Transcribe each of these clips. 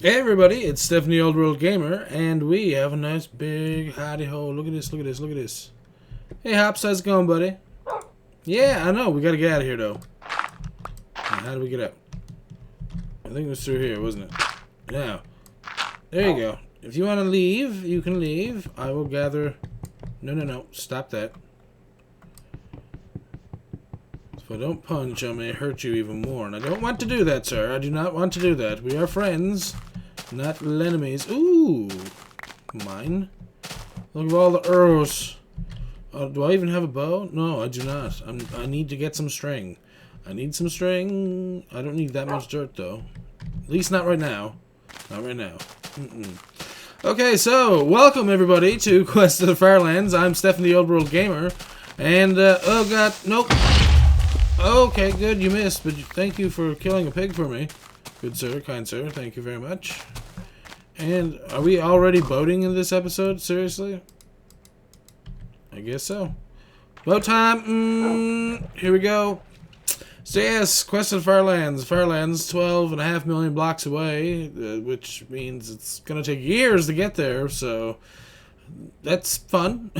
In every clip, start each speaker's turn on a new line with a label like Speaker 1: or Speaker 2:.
Speaker 1: Hey everybody, it's Stephanie Old World Gamer, and we have a nice big hidey hole. Look at this, look at this, look at this. Hey Hops, how's it going, buddy? Yeah, I know, we gotta get out of here though. How do we get out? I think it was through here, wasn't it? Now, there you go. If you want to leave, you can leave. I will gather... No, stop that. If I don't punch, I may hurt you even more, and I don't want to do that, sir. I do not want to do that. We are friends. Not enemies. Ooh. Mine. Look at all the arrows. Do I even have a bow? No, I do not. I need to get some string. I need some string. I don't need that much dirt, though. At least not right now. Not right now. Okay, so, welcome, everybody, to Quest of the Firelands. I'm Stephanie Old World Gamer. And, oh god, nope. Okay, good, you missed, but thank you for killing a pig for me. Good sir, kind sir, thank you very much. And are we already boating in this episode? Seriously? I guess so. Boat time! Here we go. So yes, Quest of the Firelands. Firelands, 12.5 million blocks away, which means it's going to take years to get there, so that's fun.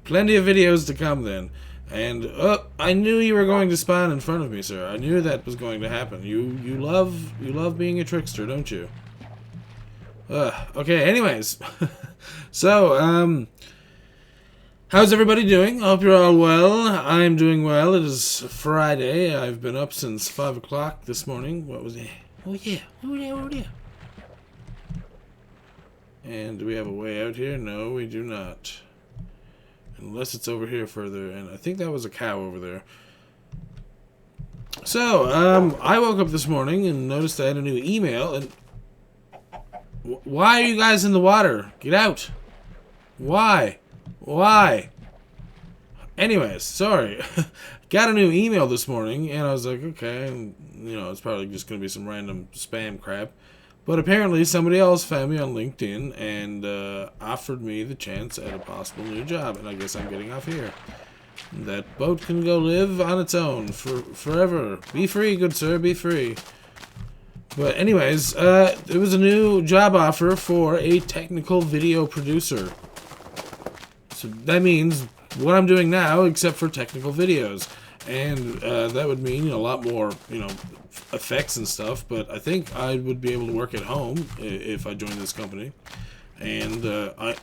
Speaker 1: Plenty of videos to come then. And I knew you were going to spawn in front of me, sir. I knew that was going to happen. You love being a trickster, don't you? Okay, anyways. So, how's everybody doing? I hope you're all well. I'm doing well. It is Friday. I've been up since 5 o'clock this morning. What was it? Oh yeah. Oh yeah. And do we have a way out here? No, we do not. Unless it's over here further, and I think that was a cow over there. So, I woke up this morning and noticed I had a new email, and... Why are you guys in the water? Get out! Why? Why? Anyways, sorry. Got a new email this morning, and I was like, okay, and, you know, it's probably just going to be some random spam crap. But apparently somebody else found me on LinkedIn and offered me the chance at a possible new job, and I guess I'm getting off here. That boat can go live on its own forever. Be free, good sir, be free. But anyways, it was a new job offer for a technical video producer. So that means what I'm doing now, except for technical videos. And that would mean a lot more, effects and stuff. But I think I would be able to work at home if I joined this company. And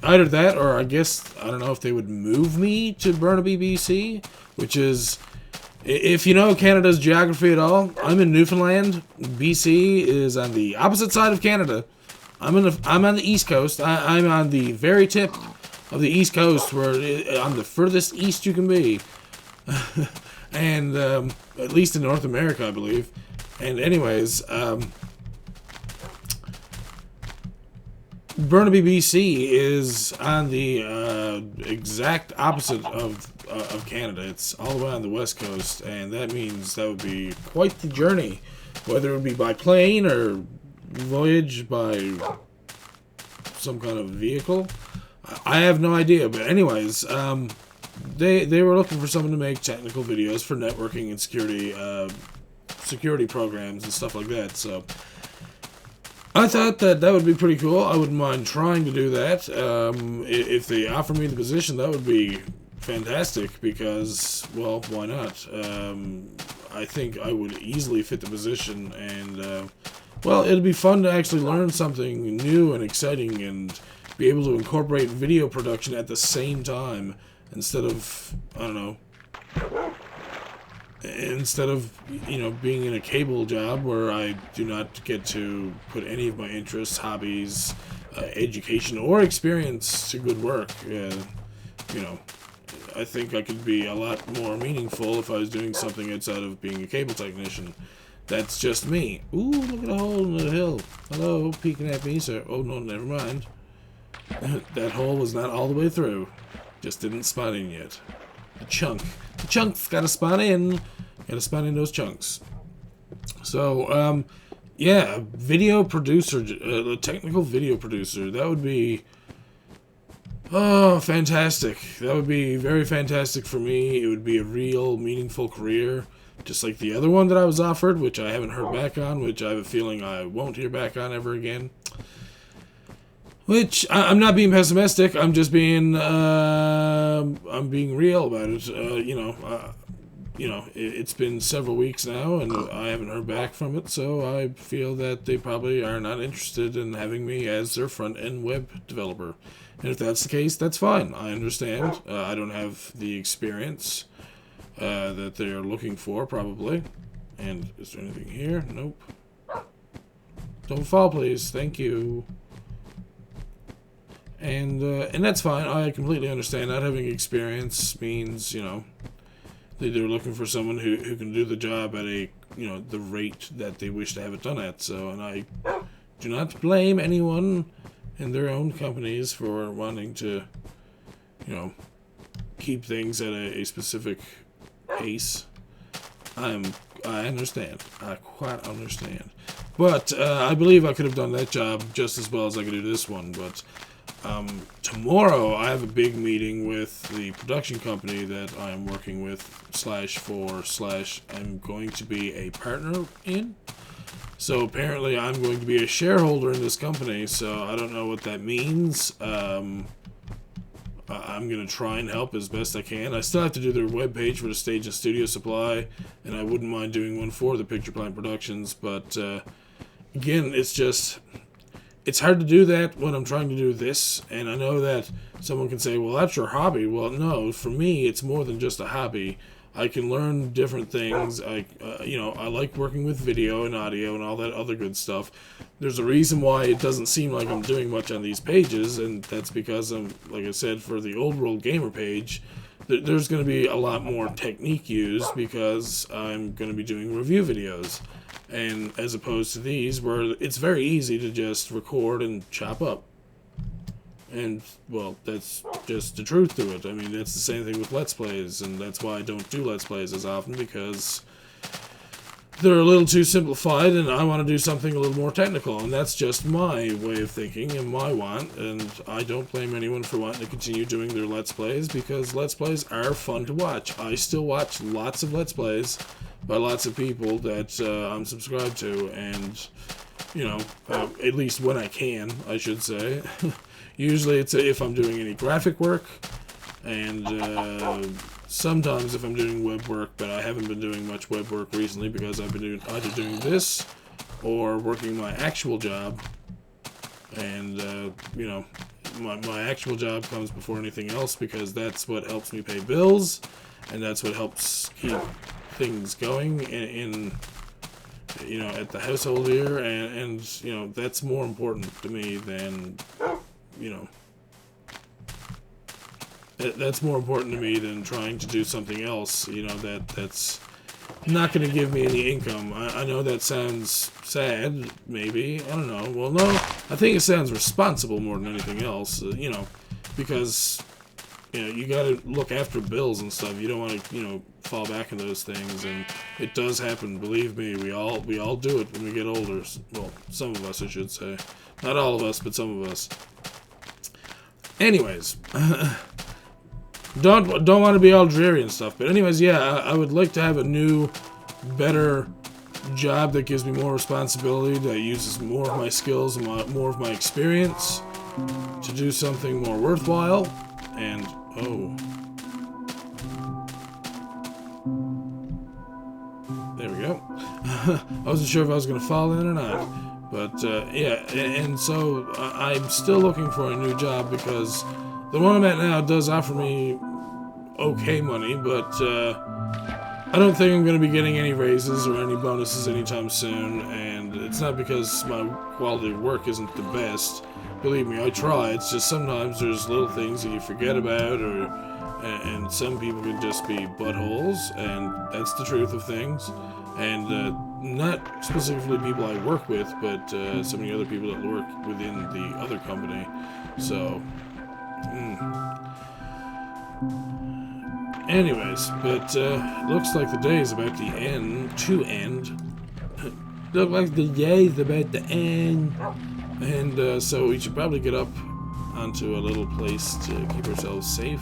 Speaker 1: either that, or I guess, I don't know if they would move me to Burnaby, BC, which is, if you know Canada's geography at all, I'm in Newfoundland. BC is on the opposite side of Canada. I'm on the East Coast. I'm on the very tip of the East Coast, where on the furthest east you can be. And at least in North America, I believe. And anyways, Burnaby, BC is on the exact opposite of Canada. It's all the way on the west coast, and that means that would be quite the journey, whether it would be by plane or voyage by some kind of vehicle. I have no idea, but anyways, they were looking for someone to make technical videos for networking and security programs and stuff like that. So I thought that would be pretty cool. I wouldn't mind trying to do that. If they offer me the position, that would be fantastic because, well, why not? I think I would easily fit the position, and well, it'd be fun to actually learn something new and exciting and be able to incorporate video production at the same time instead of, I don't know, being in a cable job where I do not get to put any of my interests, hobbies, education, or experience to good work. I think I could be a lot more meaningful if I was doing something outside of being a cable technician. That's just me. Ooh, look at a hole in the hill. Hello, peeking at me, sir. Oh, no, never mind. That hole was not all the way through. Just didn't spawn in yet. The chunk's gotta spawn in. Gotta spawn in those chunks. So, yeah, video producer, a technical video producer. That would be, oh, fantastic. That would be very fantastic for me. It would be a real meaningful career. just like the other one that I was offered, which I haven't heard back on, which I have a feeling I won't hear back on ever again. Which I'm not being pessimistic. I'm just being I'm being real about it. It's been several weeks now, and I haven't heard back from it. So I feel that they probably are not interested in having me as their front end web developer. And if that's the case, that's fine. I understand. I don't have the experience that they are looking for, probably. And is there anything here? Nope. Don't fall, please. Thank you. And that's fine. I completely understand. Not having experience means, they're looking for someone who can do the job at a, the rate that they wish to have it done at. So, and I do not blame anyone in their own companies for wanting to, keep things at a specific pace. I understand. I quite understand. But I believe I could have done that job just as well as I could do this one. But tomorrow I have a big meeting with the production company that I'm working with /for/ I'm going to be a partner in. So apparently I'm going to be a shareholder in this company, so I don't know what that means. I'm going to try and help as best I can. I still have to do their webpage for the stage and studio supply, and I wouldn't mind doing one for the Picture Plant Productions, but again, it's hard to do that when I'm trying to do this, and I know that someone can say, well, that's your hobby. Well, no, for me, it's more than just a hobby. I can learn different things. I like working with video and audio and all that other good stuff. There's a reason why it doesn't seem like I'm doing much on these pages, and that's because like I said, for the Old World Gamer page, there's going to be a lot more technique used because I'm going to be doing review videos. And as opposed to these, where it's very easy to just record and chop up. And, well, that's just the truth to it. I mean, that's the same thing with Let's Plays, and that's why I don't do Let's Plays as often, because they're a little too simplified, and I want to do something a little more technical, and that's just my way of thinking and my want, and I don't blame anyone for wanting to continue doing their Let's Plays, because Let's Plays are fun to watch. I still watch lots of Let's Plays by lots of people that I'm subscribed to, and, at least when I can, I should say. Usually it's if I'm doing any graphic work, and sometimes if I'm doing web work, but I haven't been doing much web work recently because I've been either doing this or working my actual job, and, my actual job comes before anything else because that's what helps me pay bills, and that's what helps keep things going in at the household here, and that's more important to me than that's more important to me than trying to do something else that's not going to give me any income. I know that sounds sad, maybe, I don't know. Well, no, I think it sounds responsible more than anything else, because you got to look after bills and stuff. You don't want to fall back in those things, and it does happen. Believe me, we all do it when we get older. Well, some of us, I should say, not all of us, but some of us. Anyways, don't want to be all dreary and stuff. But anyways, yeah, I would like to have a new, better job that gives me more responsibility, that uses more of my skills and more of my experience to do something more worthwhile. And there we go. I wasn't sure if I was going to fall in or not. But, yeah, and so I'm still looking for a new job because the one I'm at now does offer me okay money, but I don't think I'm going to be getting any raises or any bonuses anytime soon, and it's not because my quality of work isn't the best. Believe me, I try. It's just sometimes there's little things that you forget about, and some people can just be buttholes, and that's the truth of things. And not specifically people I work with, but so many other people that work within the other company. So, anyways, but looks like the day is about to end. Look like the day is about to end. And so we should probably get up onto a little place to keep ourselves safe.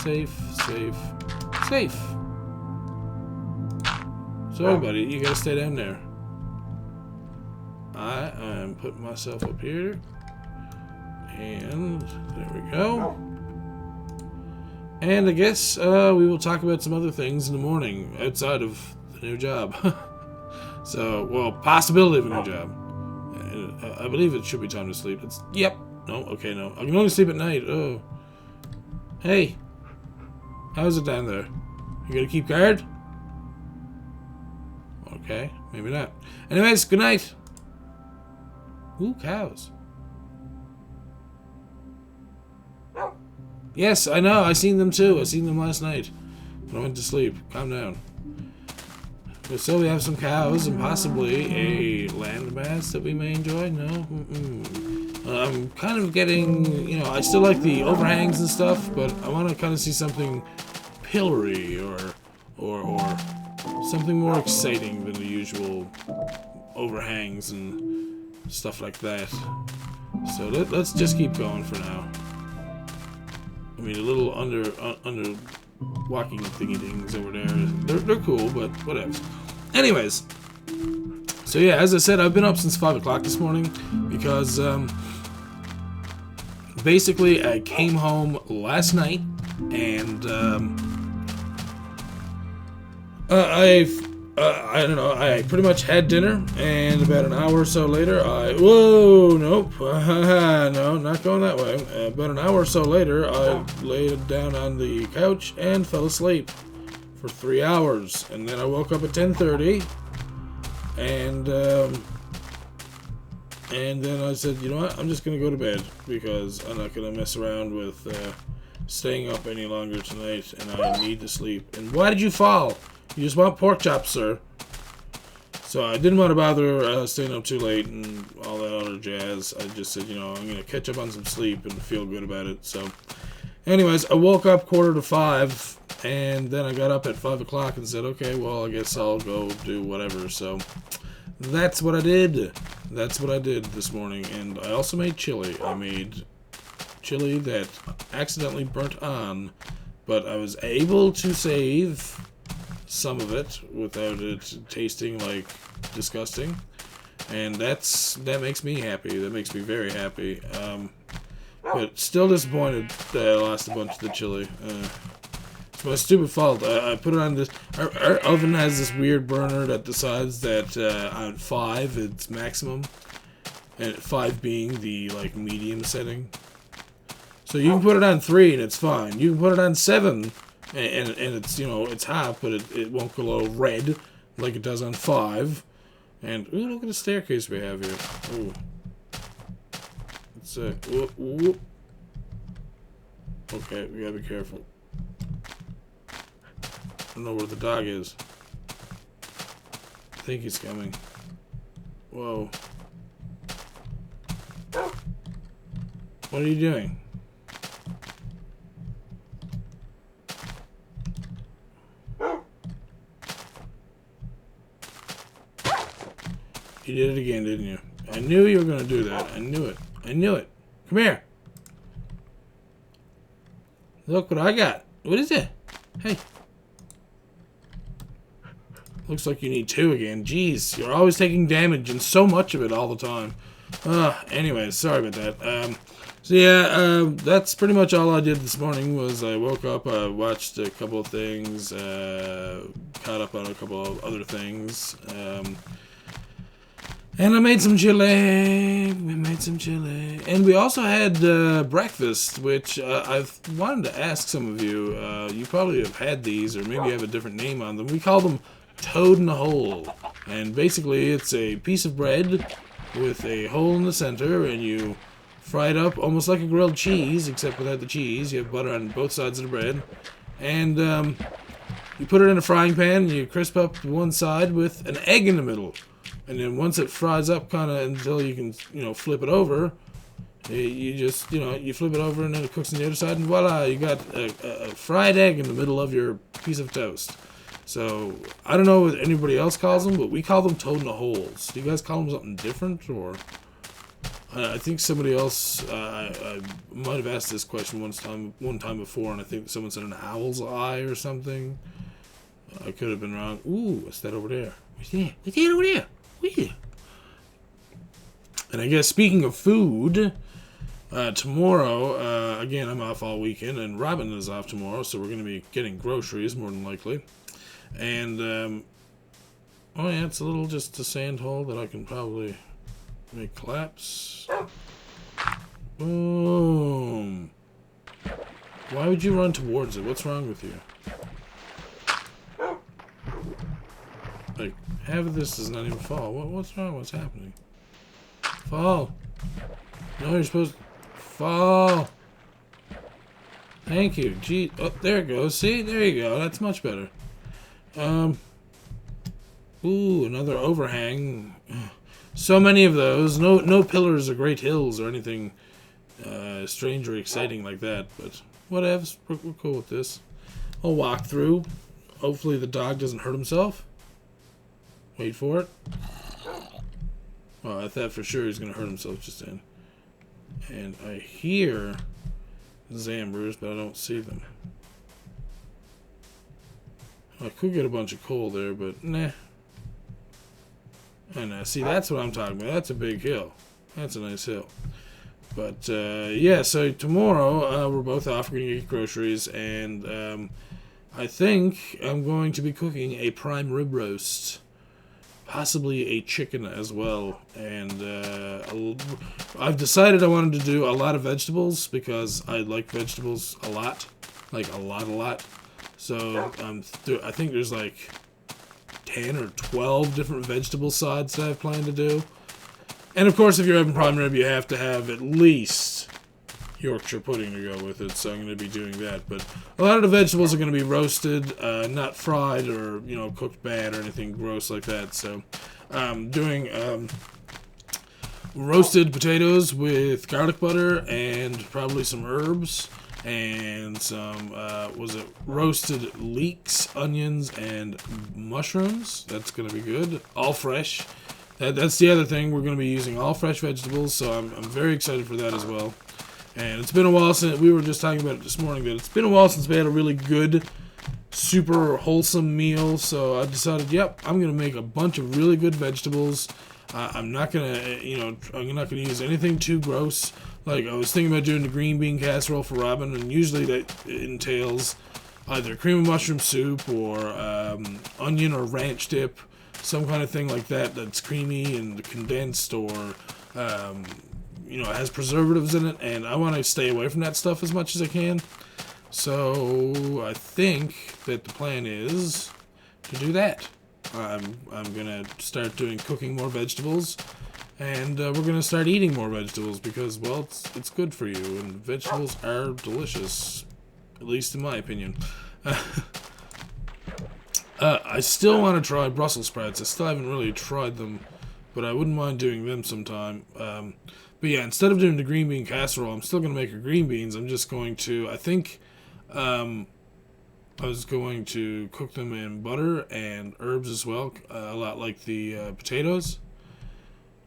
Speaker 1: Safe. Safe. Sorry, buddy. You gotta stay down there. I am putting myself up here. And there we go. And I guess we will talk about some other things in the morning outside of the new job. So, well, possibility of a new job. I believe it should be time to sleep. Yep. No, okay, no. I can only sleep at night. Oh. Hey. How's it down there? You gonna keep guard? Okay, maybe not. Anyways, good night. Ooh, cows. Yes, I know. I seen them too. I seen them last night when I went to sleep. Calm down. So we have some cows and possibly a landmass that we may enjoy. No? I'm kind of getting, you know, I still like the overhangs and stuff, but I want to kind of see something pillory or something more exciting than the usual overhangs and stuff like that. So let's just keep going for now. I mean, a little under walking thingy things over there. They're cool, but whatever. Anyways, so yeah, as I said, I've been up since 5 o'clock this morning because basically I came home last night and I don't know, I pretty much had dinner, and about an hour or so later, whoa, nope, no, not going that way. About an hour or so later, I laid down on the couch and fell asleep for 3 hours, and then I woke up at 10:30, and then I said, you know what, I'm just gonna go to bed, because I'm not gonna mess around with staying up any longer tonight, and I need to sleep. And why did you fall? You just want pork chops, sir. So I didn't want to bother staying up too late and all that other jazz. I just said, you know, I'm going to catch up on some sleep and feel good about it. So anyways, I woke up 4:45, and then I got up at 5 o'clock and said, okay, well, I guess I'll go do whatever. So that's what I did. That's what I did this morning. And I also made chili. I made chili that accidentally burnt on, but I was able to save some of it without it tasting like disgusting, and that makes me happy. That makes me very happy. But still disappointed that I lost a bunch of the chili. It's my stupid fault. I put it on this. Our oven has this weird burner that decides that on 5 it's maximum, and 5 being the like medium setting. So you can put it on 3 and it's fine. You can put it on 7. And it's, you know, it's hot, but it won't glow red like it does on 5. And, ooh, look at the staircase we have here. Ooh. It's whoop. Okay, we gotta be careful. I don't know where the dog is. I think he's coming. Whoa. What are you doing? You did it again, didn't you? I knew you were going to do that. I knew it. I knew it. Come here. Look what I got. What is it? Hey. Looks like you need 2 again. Jeez, you're always taking damage and so much of it all the time. Anyways, sorry about that. So yeah, that's pretty much all I did this morning. Was I woke up, I watched a couple of things, caught up on a couple of other things, and I made some chili. We made some chili. And we also had breakfast, which I've wanted to ask some of you. You probably have had these, or maybe you have a different name on them. We call them toad in a hole. And basically, it's a piece of bread with a hole in the center, and you fry it up almost like a grilled cheese, except without the cheese. You have butter on both sides of the bread. And you put it in a frying pan, and you crisp up one side with an egg in the middle. And then once it fries up kind of until you can, you know, flip it over, you just, you know, you flip it over and then it cooks on the other side, and voila, you got a fried egg in the middle of your piece of toast. So, I don't know what anybody else calls them, but we call them toad in the holes. Do you guys call them something different, or? I think somebody else, I might have asked this question one time before, and I think someone said an owl's eye or something. I could have been wrong. Ooh, what's that over there? What's that? What's that over there? What's that? And I guess speaking of food, tomorrow, again, I'm off all weekend, and Robin is off tomorrow, so we're going to be getting groceries, more than likely. And, oh yeah, it's just a sand hole that I can probably make collapse. Boom. Why would you run towards it? What's wrong with you? Like, half of this does not even fall. What's wrong? What's happening? Fall. No, you're supposed to fall. Thank you. Gee, oh, there it goes. See? There you go. That's much better. Ooh, another overhang. So many of those. No pillars or great hills or anything strange or exciting like that. But whatevs. We're cool with this. I'll walk through. Hopefully the dog doesn't hurt himself. Wait for it. Well, I thought for sure he's going to hurt himself just then. And I hear Zambers, but I don't see them. I could get a bunch of coal there, but nah. And see, that's what I'm talking about. That's a big hill. That's a nice hill. But, yeah, so tomorrow we're both off. We're going to get groceries, and I think I'm going to be cooking a prime rib roast. Possibly a chicken as well. And I've decided I wanted to do a lot of vegetables because I like vegetables a lot. Like, a lot. So, I think there's like 10 or 12 different vegetable sides that I've planned to do. And of course, if you're having prime rib, you have to have at least Yorkshire pudding to go with it, so I'm going to be doing that. But a lot of the vegetables are going to be roasted, not fried or, cooked bad or anything gross like that. So doing roasted potatoes with garlic butter and probably some herbs and some, roasted leeks, onions, and mushrooms. That's going to be good. All fresh. That's the other thing. We're going to be using all fresh vegetables, so I'm very excited for that as well. And it's been a while since, we were just talking about it this morning, that it's been a while since we had a really good, super wholesome meal. So I decided, yep, I'm going to make a bunch of really good vegetables. I'm not going to, I'm not going to use anything too gross. Like, I was thinking about doing the green bean casserole for Robin, and usually that entails either cream of mushroom soup or onion or ranch dip, some kind of thing like that that's creamy and condensed or... it has preservatives in it, and I want to stay away from that stuff as much as I can. So I think that the plan is to do that. I'm gonna start cooking more vegetables, and we're gonna start eating more vegetables because, well, it's good for you, and vegetables are delicious, at least in my opinion. I still want to try Brussels sprouts. I still haven't really tried them, but I wouldn't mind doing them sometime. But yeah, instead of doing the green bean casserole, I'm still going to make her green beans. I'm just going to, I think, I was going to cook them in butter and herbs as well, a lot like the potatoes.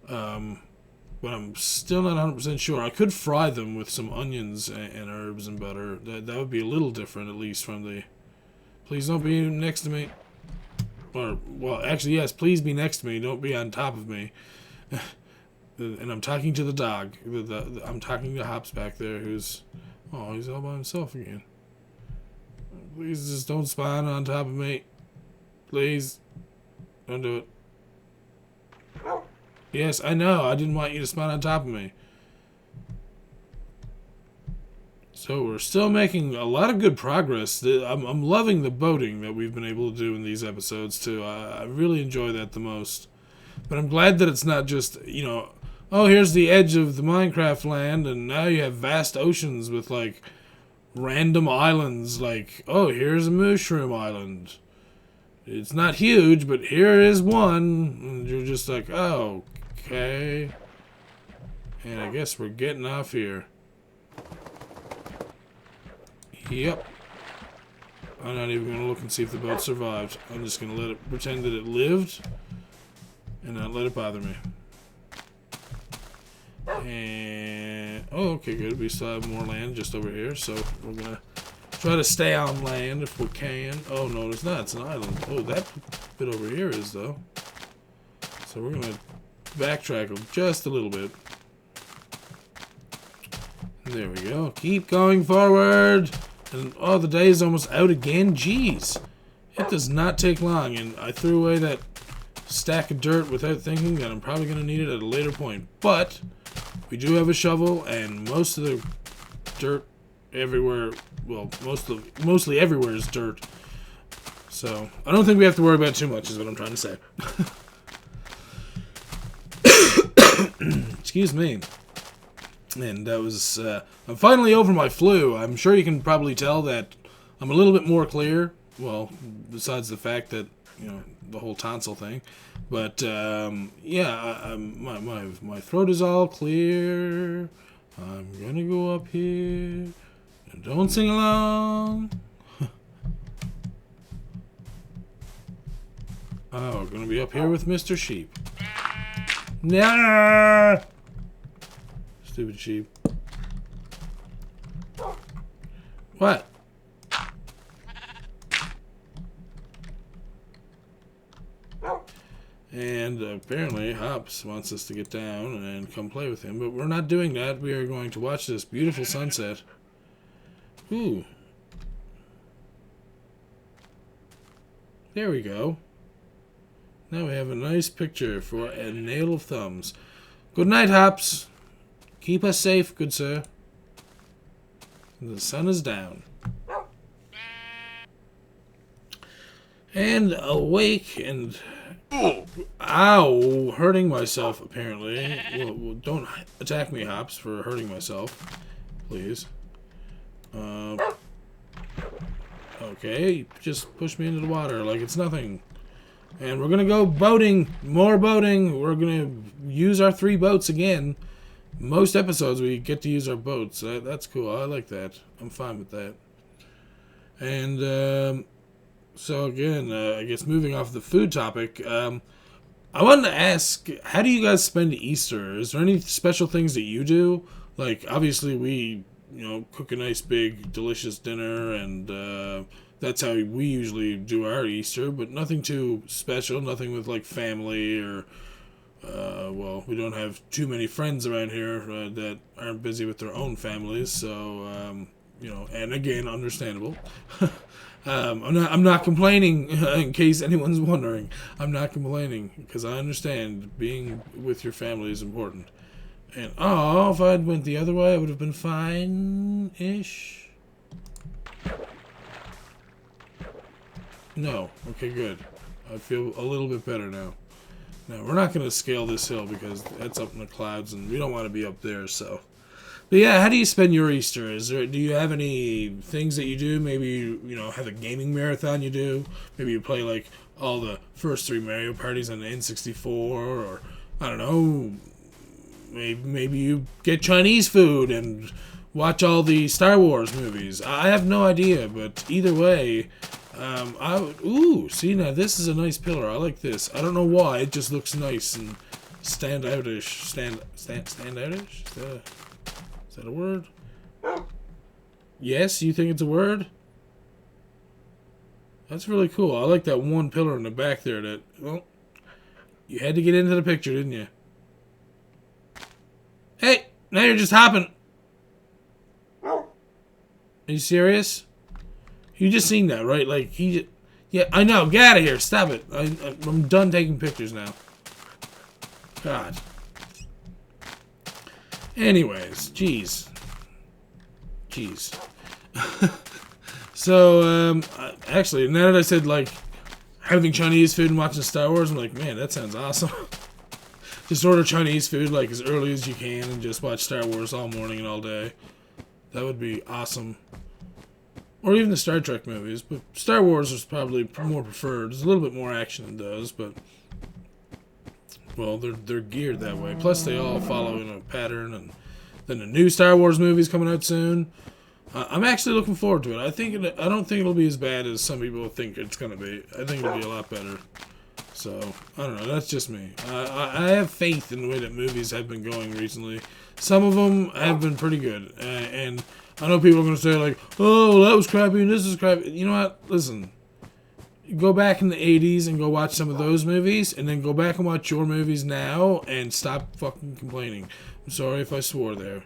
Speaker 1: But I'm still not 100% sure. I could fry them with some onions and herbs and butter. That would be a little different, at least from the... Please don't be next to me. Or, well, actually, yes, please be next to me. Don't be on top of me. And I'm talking to the dog. I'm talking to Hops back there, who's... Oh, he's all by himself again. Please just don't spawn on top of me. Please. Don't do it. Yes, I know. I didn't want you to spawn on top of me. So we're still making a lot of good progress. I'm loving the boating that we've been able to do in these episodes, too. I really enjoy that the most. But I'm glad that it's not just, oh, here's the edge of the Minecraft land, and now you have vast oceans with, like, random islands. Like, oh, here's a mushroom island. It's not huge, but here is one. And you're just like, oh, okay. And I guess we're getting off here. Yep. I'm not even going to look and see if the boat survived. I'm just going to pretend that it lived and not let it bother me. And oh, okay, good. We still have more land just over here, so we're gonna try to stay on land if we can. Oh no, it's not. It's an island. Oh, that bit over here is though. So we're gonna backtrack just a little bit. There we go. Keep going forward. And oh, the day is almost out again. Jeez, it does not take long. And I threw away that stack of dirt without thinking that I'm probably gonna need it at a later point, but we do have a shovel, and most of the dirt everywhere, well, mostly everywhere is dirt. So I don't think we have to worry about it too much, is what I'm trying to say. Excuse me. And that was, I'm finally over my flu. I'm sure you can probably tell that I'm a little bit more clear. Well, besides the fact that, you know, the whole tonsil thing. But, yeah, my throat is all clear. I'm gonna go up here. Don't sing along. Oh, gonna be up here with Mr. Sheep. Nah! Stupid sheep. What? And apparently Hops wants us to get down and come play with him, but we're not doing that. We are going to watch this beautiful sunset. Ooh. There we go. Now we have a nice picture for a nail of thumbs. Good night, Hops. Keep us safe, good sir. The sun is down. And awake and... Ow! Hurting myself, apparently. Well, don't attack me, Hops, for hurting myself. Please. Okay, just push me into the water like it's nothing. And we're gonna go boating. More boating. We're gonna use our 3 boats again. Most episodes we get to use our boats. That's cool. I like that. I'm fine with that. And, so again, I guess moving off the food topic, I wanted to ask, how do you guys spend Easter? Is there any special things that you do? Like, obviously we, you know, cook a nice big delicious dinner, and that's how we usually do our Easter, but nothing too special, nothing with like family or, well, we don't have too many friends around here that aren't busy with their own families, so, you know, and again, understandable. I'm not complaining, in case anyone's wondering. I'm not complaining, because I understand being with your family is important. And, oh, if I'd went the other way, I would have been fine-ish. No. Okay, good. I feel a little bit better now. Now, we're not going to scale this hill, because that's up in the clouds, and we don't want to be up there, so... But yeah, how do you spend your Easter? Do you have any things that you do? Maybe you know, have a gaming marathon you do. Maybe you play like all the first 3 Mario parties on the N64, or I don't know. Maybe you get Chinese food and watch all the Star Wars movies. I have no idea, but either way, I would. Ooh, see now this is a nice pillar. I like this. I don't know why. It just looks nice and standoutish. Standoutish. Is that a word? Yes, you think it's a word? That's really cool. I like that one pillar in the back there that, well, you had to get into the picture, didn't you? Hey, now you're just hopping. Are you serious? You just seen that, right? Like, he just, yeah, I know. Get out of here. Stop it. I'm done taking pictures now. God. Anyways, jeez. So, actually, now that I said, like, having Chinese food and watching Star Wars, I'm like, man, that sounds awesome. Just order Chinese food, like, as early as you can and just watch Star Wars all morning and all day. That would be awesome. Or even the Star Trek movies, but Star Wars is probably more preferred. There's a little bit more action in those, but... Well, they're geared that way. Plus, they all follow in a pattern, and then the new Star Wars movie's coming out soon. I'm actually looking forward to it. I don't think it'll be as bad as some people think it's gonna be. I think it'll be a lot better. So, I don't know, that's just me. I have faith in the way that movies have been going recently. Some of them have been pretty good. And I know people are going to say, like, oh, that was crappy and this is crappy. You know what? Listen. Go back in the 80s and go watch some of those movies, and then go back and watch your movies now and stop fucking complaining. I'm sorry if I swore there.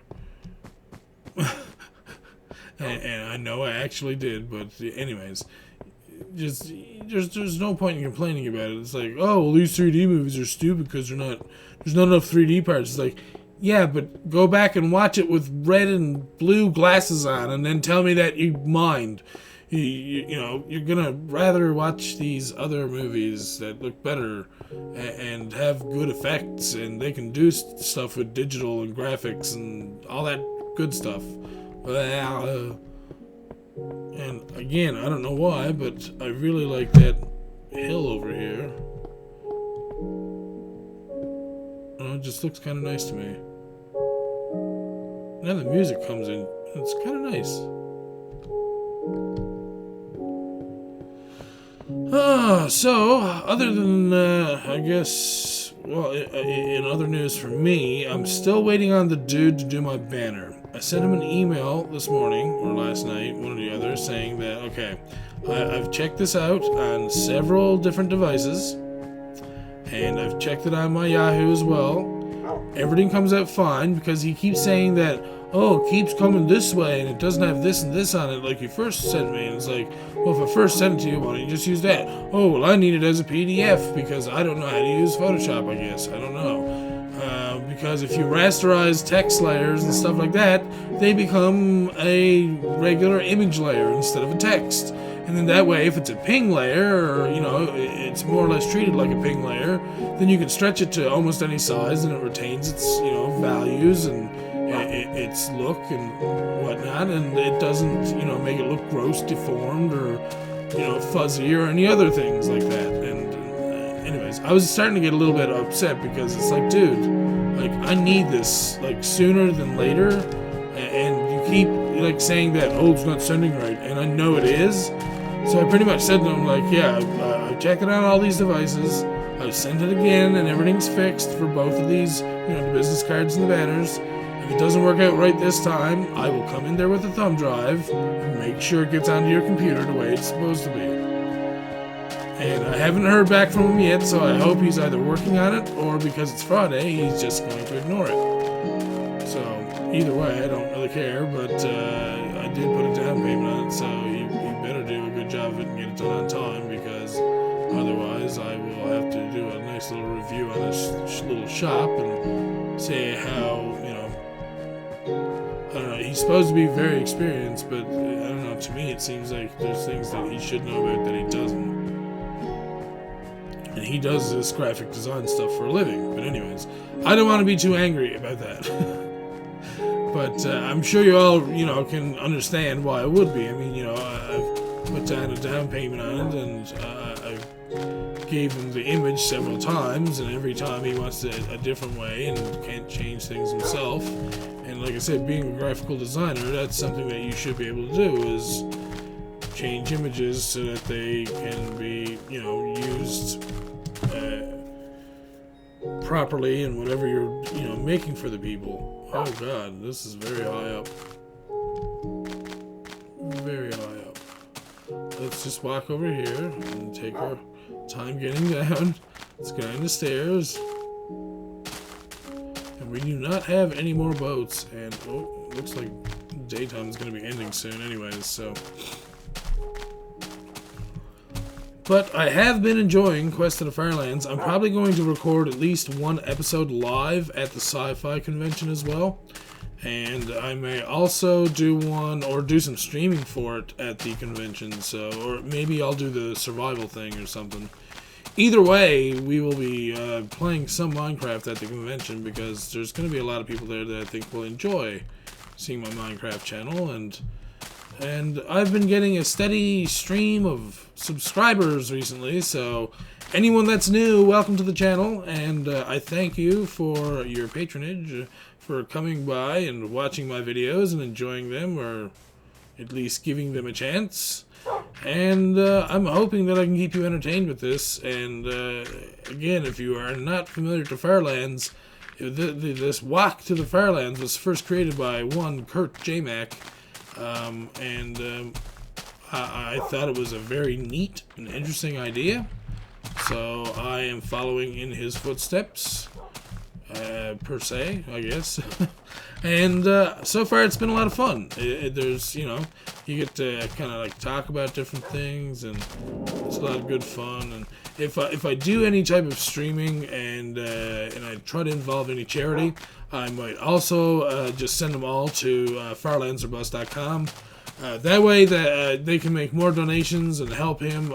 Speaker 1: and I know I actually did, but anyways, just there's no point in complaining about it. It's like, oh, well, these 3D movies are stupid because there's not enough 3D parts. It's like, yeah, but go back and watch it with red and blue glasses on, and then tell me that you mind. You know, you're gonna rather watch these other movies that look better and have good effects, and they can do stuff with digital and graphics and all that good stuff. And again, I don't know why, but I really like that hill over here. It just looks kind of nice to me. Now the music comes in, it's kind of nice. So, other than, I guess, well, in other news for me, I'm still waiting on the dude to do my banner. I sent him an email this morning, or last night, one or the other, saying that, okay, I've checked this out on several different devices, and I've checked it on my Yahoo as well. Everything comes out fine, because he keeps saying that, oh, it keeps coming this way, and it doesn't have this and this on it like you first sent me. And it's like, well, if I first sent it to you, why don't you just use that? Oh, well, I need it as a PDF, because I don't know how to use Photoshop, I guess. I don't know. Because if you rasterize text layers and stuff like that, they become a regular image layer instead of a text. And then that way, if it's a ping layer, or, you know, it's more or less treated like a ping layer, then you can stretch it to almost any size, and it retains its, you know, values and its look and whatnot, and it doesn't, you know, make it look gross, deformed, or, you know, fuzzy, or any other things like that. And anyways, I was starting to get a little bit upset, because it's like, dude, like, I need this, like, sooner than later, and you keep, like, saying that, oh, it's not sending right, and I know it is. So I pretty much said to them, like, yeah, I've checked it on all these devices, I've sent it again, and everything's fixed for both of these, you know, the business cards and the banners. If it doesn't work out right this time, I will come in there with a thumb drive and make sure it gets onto your computer the way it's supposed to be. And I haven't heard back from him yet, so I hope he's either working on it, or because it's Friday, he's just going to ignore it. So, either way, I don't really care, but I did put a down payment on it, so you better do a good job of it and get it done on time, because otherwise I will have to do a nice little review on this little shop and say how, you know, I don't know, he's supposed to be very experienced, but I don't know, to me it seems like there's things that he should know about that he doesn't. And he does this graphic design stuff for a living. But anyways, I don't want to be too angry about that. But I'm sure you all, you know, can understand why it would be. I mean, you know, I've put down a down payment on it, and I gave him the image several times, and every time he wants it a different way and can't change things himself. And like I said, being a graphical designer, that's something that you should be able to do, is change images so that they can be, you know, used properly in whatever you're, you know, making for the people. Oh god, this is very high up. Very high up. Let's just walk over here and take our time getting down. Let's go down the stairs. And we do not have any more boats. And, oh, looks like daytime is going to be ending soon anyways, so. But I have been enjoying Quest of the Firelands. I'm probably going to record at least one episode live at the sci-fi convention as well. And I may also do one, or do some streaming for it at the convention. So, or maybe I'll do the survival thing or something. Either way, we will be playing some Minecraft at the convention, because there's going to be a lot of people there that I think will enjoy seeing my Minecraft channel. And I've been getting a steady stream of subscribers recently, so anyone that's new, welcome to the channel, and I thank you for your patronage, for coming by and watching my videos and enjoying them, or at least giving them a chance. And I'm hoping that I can keep you entertained with this. And again, if you are not familiar to Firelands, this walk to the Firelands was first created by one Kurt J. Mac. I thought it was a very neat and interesting idea. So I am following in his footsteps, per se, I guess. And so far it's been a lot of fun. There's, you get to kind of like talk about different things, and it's a lot of good fun. And if I do any type of streaming and I try to involve any charity, I might also just send them all to firelandserbust.com. That way that they can make more donations and help him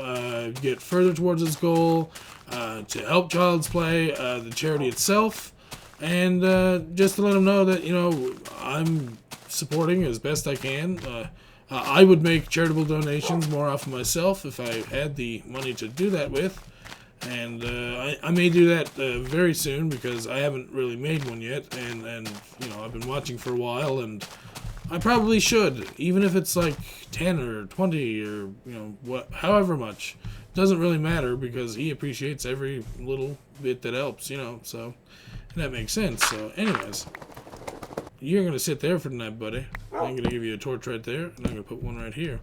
Speaker 1: get further towards his goal, to help Child's Play, the charity itself, and just to let him know that, I'm supporting as best I can. I would make charitable donations more often myself if I had the money to do that with, and I may do that very soon, because I haven't really made one yet, and I've been watching for a while, and I probably should, even if it's like 10 or 20 or, however much. Doesn't really matter, because he appreciates every little bit that helps, so that makes sense. So anyways, you're going to sit there for tonight, buddy. I'm going to give you a torch right there, and I'm going to put one right here.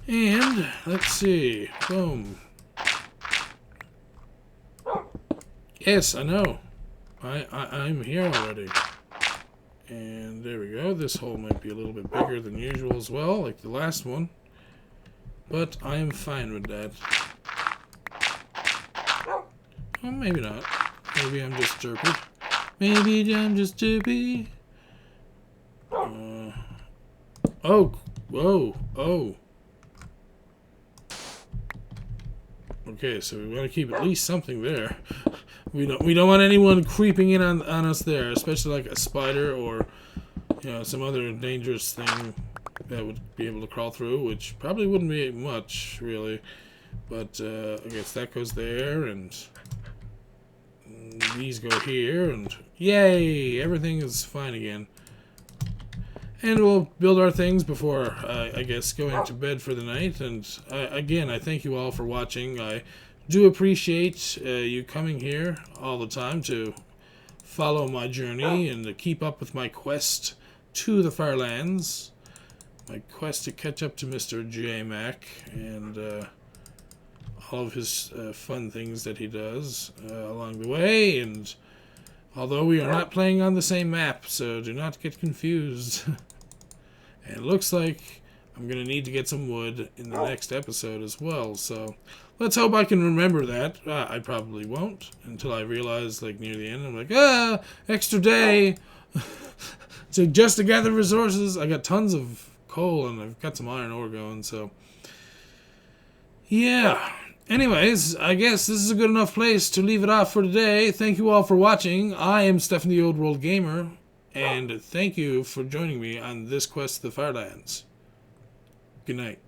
Speaker 1: And let's see. Boom. Yes, I know. I'm here already. And there we go. This hole might be a little bit bigger than usual as well, like the last one. But I am fine with that. Well, maybe not. Maybe I'm just stupid. Maybe I'm just stupid. Oh. Whoa. Oh. Okay, so we want to keep at least something there. We don't want anyone creeping in on us there, especially like a spider or some other dangerous thing that would be able to crawl through, which probably wouldn't be much really. But I guess that goes there, and these go here, and yay, everything is fine again. And we'll build our things before I guess going to bed for the night. And again, I thank you all for watching. I do appreciate you coming here all the time to follow my journey and to keep up with my quest to the Firelands, my quest to catch up to Mr. J. Mac and all of his fun things that he does along the way. And although we are not playing on the same map, so do not get confused. And it looks like I'm going to need to get some wood in the next episode as well, so let's hope I can remember that. I probably won't until I realize, like, near the end, I'm like, extra day so just to gather resources. I got tons of coal, and I've got some iron ore going, so yeah. Anyways, I guess this is a good enough place to leave it off for today. Thank you all for watching. I am Stefan the Old World Gamer, and thank you for joining me on this quest to the Firelands. Good night.